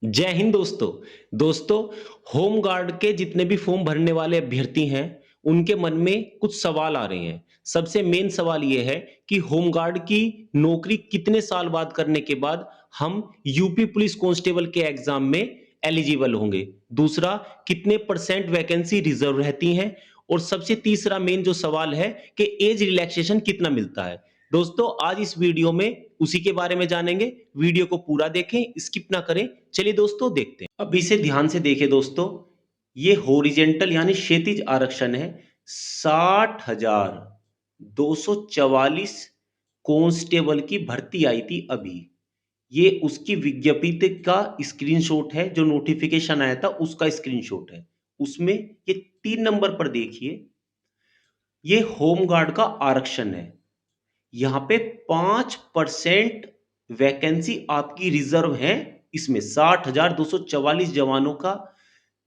जय हिंद दोस्तों home guard के जितने भी फॉर्म भरने वाले अभ्यर्थी हैं उनके मन में कुछ सवाल आ रहे हैं। सबसे मेन सवाल ये है कि होम गार्ड की नौकरी कितने साल बाद करने के बाद हम यूपी पुलिस कांस्टेबल के एग्जाम में एलिजिबल होंगे। दूसरा, कितने परसेंट वैकेंसी रिजर्व रहती हैं। और सबसे तीसरा मेन जो सवाल है कि एज रिलैक्सेशन कितना मिलता है। दोस्तों, आज इस वीडियो में उसी के बारे में जानेंगे। वीडियो को पूरा देखें, स्किप ना करें। चलिए दोस्तों, देखते हैं। अब इसे ध्यान से देखें दोस्तों। ये हॉरिजेंटल यानी क्षैतिज आरक्षण है। 60,244 कांस्टेबल की भर्ती आई थी अभी। ये उसकी विज्ञप्ति का स्क्रीनशॉट है, जो नोटिफिकेशन आया था उसका स्क्रीनशॉट है। उसमें ये 3 नंबर पर देखिए, ये होम गार्ड का आरक्षण है। यहाँ पे 5% वैकेंसी आपकी रिजर्व है। इसमें 60,244 जवानों का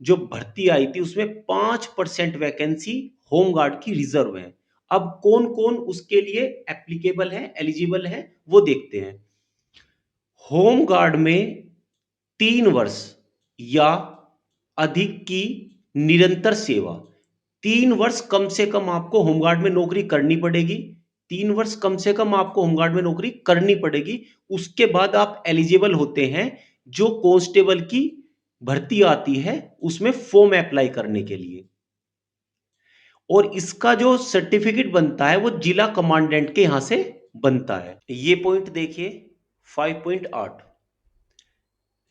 जो भर्ती आई थी उसमें 5% वैकेंसी होम गार्ड की रिजर्व है। अब कौन कौन उसके लिए एप्लीकेबल है, एलिजिबल है, वो देखते हैं। होम गार्ड में 3 वर्ष या अधिक की निरंतर सेवा, 3 वर्ष कम से कम आपको होमगार्ड में नौकरी करनी पड़ेगी। 3 वर्ष कम से कम आपको होमगार्ड में नौकरी करनी पड़ेगी। उसके बाद आप एलिजिबल होते हैं जो कांस्टेबल की भर्ती आती है उसमें फॉर्म अप्लाई करने के लिए। और इसका जो सर्टिफिकेट बनता है वो जिला कमांडेंट के यहां से बनता है। ये पॉइंट देखिए 5.8,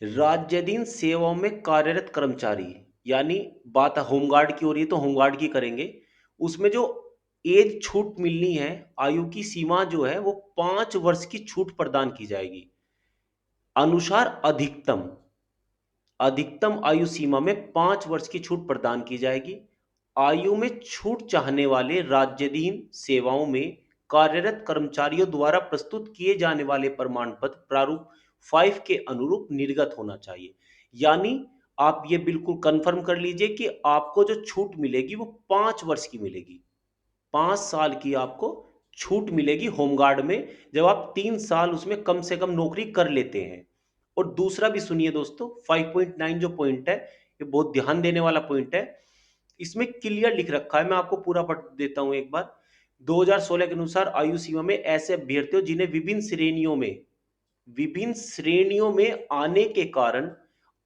राज्याधीन सेवाओं में कार्यरत कर्मचारी, यानी बात होमगार्ड की हो रही है तो होमगार्ड की करेंगे। उसमें जो एज छूट मिलनी है, आयु की सीमा जो है वो 5 वर्ष की छूट प्रदान की जाएगी। अनुसार अधिकतम अधिकतम आयु सीमा में 5 वर्ष की छूट प्रदान की जाएगी। आयु में छूट चाहने वाले राज्याधीन सेवाओं में कार्यरत कर्मचारियों द्वारा प्रस्तुत किए जाने वाले प्रमाण पत्र प्रारूप 5 के अनुरूप निर्गत होना चाहिए। यानी आप ये बिल्कुल कंफर्म कर लीजिए कि आपको जो छूट मिलेगी वो 5 वर्ष की मिलेगी। 5 साल की आपको छूट मिलेगी होमगार्ड में, जब आप 3 साल उसमें कम से कम नौकरी कर लेते हैं। और दूसरा भी सुनिए दोस्तों, 5.9 जो पॉइंट है ये बहुत ध्यान देने वाला पॉइंट है। इसमें क्लियर लिख रखा है, मैं आपको पूरा पढ़ देता हूं एक बार। 2016 के अनुसार आयु सीमा में ऐसे अभ्यर्थियों जिन्हें विभिन्न श्रेणियों में आने के कारण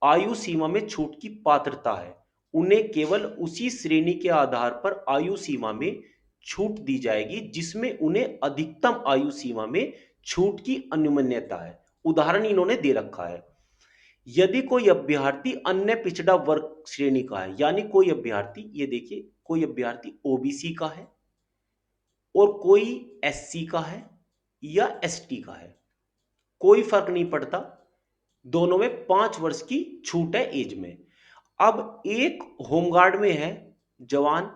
आयु सीमा में छूट की पात्रता है, उन्हें केवल उसी श्रेणी के आधार पर आयु सीमा में छूट दी जाएगी जिसमें उन्हें अधिकतम आयु सीमा में छूट की अनुमन्यता है। उदाहरण इन्होंने दे रखा है। यदि कोई अभ्यर्थी अन्य पिछड़ा वर्ग श्रेणी का है, यानी कोई अभ्यर्थी, ये देखिए, कोई अभ्यर्थी ओबीसी का है और कोई एससी का है या एसटी का है, कोई फर्क नहीं पड़ता, दोनों में 5 वर्ष की छूट है एज में। अब एक होमगार्ड में है जवान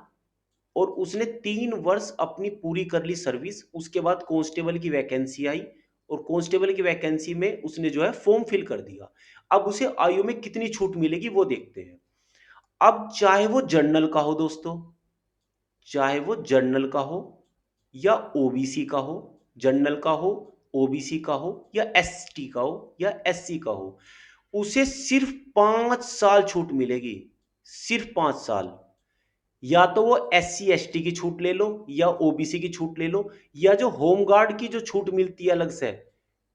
और उसने 3 वर्ष अपनी पूरी कर ली सर्विस, उसके बाद कांस्टेबल की वैकेंसी आई और कांस्टेबल की वैकेंसी में उसने जो है फॉर्म फिल कर दिया। अब उसे आयु में कितनी छूट मिलेगी वो देखते हैं। अब चाहे वो जनरल का हो दोस्तों, चाहे वो जनरल का हो या ओबीसी का हो, जनरल का हो, ओबीसी का हो या एसटी का हो या एससी का हो, उसे सिर्फ 5 साल छूट मिलेगी। सिर्फ 5 साल। या तो वो एससी एसटी की छूट ले लो या ओबीसी की छूट ले लो, या जो होमगार्ड की जो छूट मिलती है अलग से,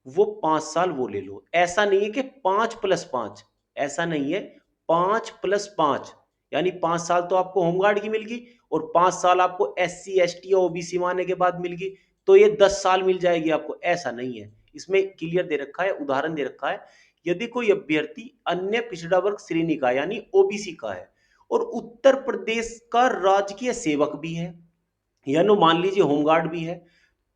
वो 5 साल वो ले लो। ऐसा नहीं है कि 5+5, ऐसा नहीं है। 5+5 यानी 5 साल तो आपको होमगार्ड की मिल गई और 5 साल आपको एससी एसटी या ओबीसी में आने के बाद मिल गई, तो ये 10 साल मिल जाएगी आपको। ऐसा नहीं है, इसमें क्लियर दे रखा है, उदाहरण दे रखा है। यदि कोई अभ्यर्थी अन्य पिछड़ा वर्ग श्रेणी का यानी ओबीसी का है और उत्तर प्रदेश का राजकीय सेवक भी है, यानी मान लीजिए होमगार्ड भी है,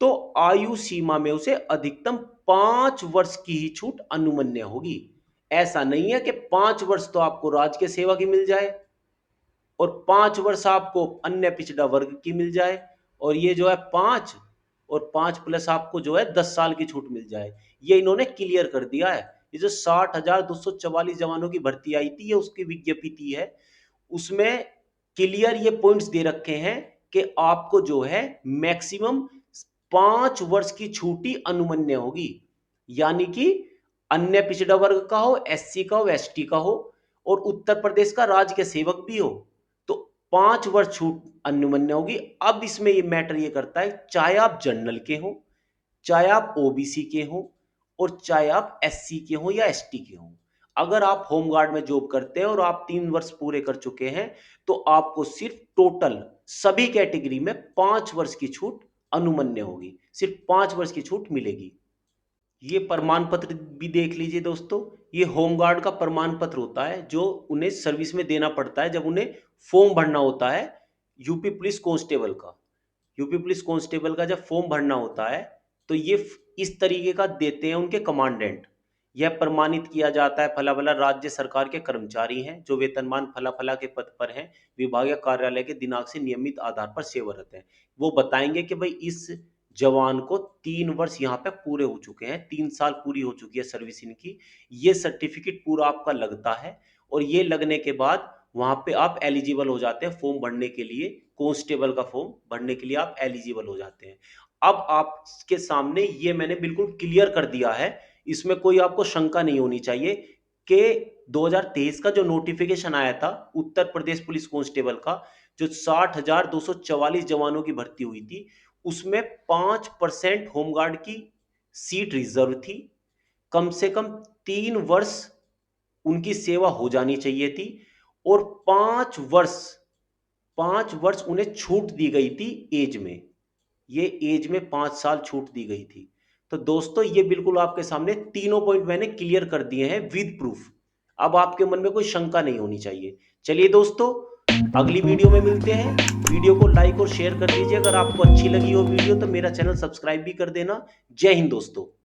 तो आयु सीमा में उसे अधिकतम 5 वर्ष की ही छूट अनुमन्य होगी। ऐसा नहीं है कि 5 वर्ष तो आपको राजकीय सेवा की मिल जाए और 5 वर्ष आपको अन्य पिछड़ा वर्ग की मिल जाए, और ये जो है 5 और 5+ आपको जो है 10 साल की छूट मिल जाए। ये इन्होंने क्लियर कर दिया है। ये जो 60,244 जवानों की भर्ती आई थी, ये उसकी विज्ञप्ति है। उसमें क्लियर ये पॉइंट्स दे रखे हैं कि आपको जो है मैक्सिमम 5 वर्ष की छूट ही अनुमन्य होगी। यानी कि अन्य पिछड़ा वर्ग का हो, एससी का हो, एसटी का हो, और उत्तर प्रदेश का राजकीय सेवक भी हो, तो 5 वर्ष छूट अनुमन्य होगी। अब इसमें ये मैटर ये करता है, चाहे आप जनरल के हो, चाहे आप ओबीसी के हो, और चाहे आप एससी के हो या एसटी के हो। अगर आप होमगार्ड में जॉब करते हैं और आप 3 वर्ष पूरे कर चुके हैं, तो आपको सिर्फ टोटल सभी कैटेगरी में 5 वर्ष की छूट अनुमन्य होगी, सिर्फ 5 वर्ष की छूट मिलेगी। ये प्रमाण पत्र भी देख लीजिए दोस्तों। ये होमगार्ड का प्रमाण पत्र होता है जो उन्हें सर्विस में देना पड़ता है जब उन्हें फॉर्म भरना होता है यूपी पुलिस कांस्टेबल का। यूपी पुलिस कांस्टेबल का जब फॉर्म भरना होता है, तो ये इस तरीके का देते हैं उनके कमांडेंट। यह प्रमाणित किया जाता है, फला फला राज्य सरकार के कर्मचारी हैं जो वेतनमान फला फला के पद पर हैं, विभागीय कार्यालय के दिनांक से नियमित आधार पर सेवारत हैं। वो बताएंगे कि भाई इस जवान को 3 वर्ष यहाँ पे पूरे हो चुके हैं, 3 साल पूरी हो चुकी है सर्विस इनकी। ये सर्टिफिकेट पूरा आपका लगता है, और ये लगने के बाद वहां पे आप एलिजिबल हो जाते हैं फॉर्म भरने के लिए। कांस्टेबल का फॉर्म भरने के लिए आप एलिजिबल हो जाते हैं। अब आपके सामने ये मैंने बिल्कुल क्लियर कर दिया है, इसमें कोई आपको शंका नहीं होनी चाहिए कि 2023 का जो नोटिफिकेशन आया था उत्तर प्रदेश पुलिस कांस्टेबल का, जो 60,244 जवानों की भर्ती हुई थी, उसमें 5% होमगार्ड की सीट रिजर्व थी। कम से कम 3 वर्ष उनकी सेवा हो जानी चाहिए थी, और 5 वर्ष उन्हें छूट दी गई थी एज में। ये एज में 5 साल छूट दी गई थी। तो दोस्तों ये बिल्कुल आपके सामने तीनों पॉइंट मैंने क्लियर कर दिए हैं विद प्रूफ। अब आपके मन में कोई शंका नहीं होनी चाहिए। चलिए दोस्तों, अगली वीडियो में मिलते हैं। वीडियो को लाइक और शेयर कर दीजिए। अगर आपको अच्छी लगी हो वीडियो तो मेरा चैनल सब्सक्राइब भी कर देना। जय हिंद दोस्तों।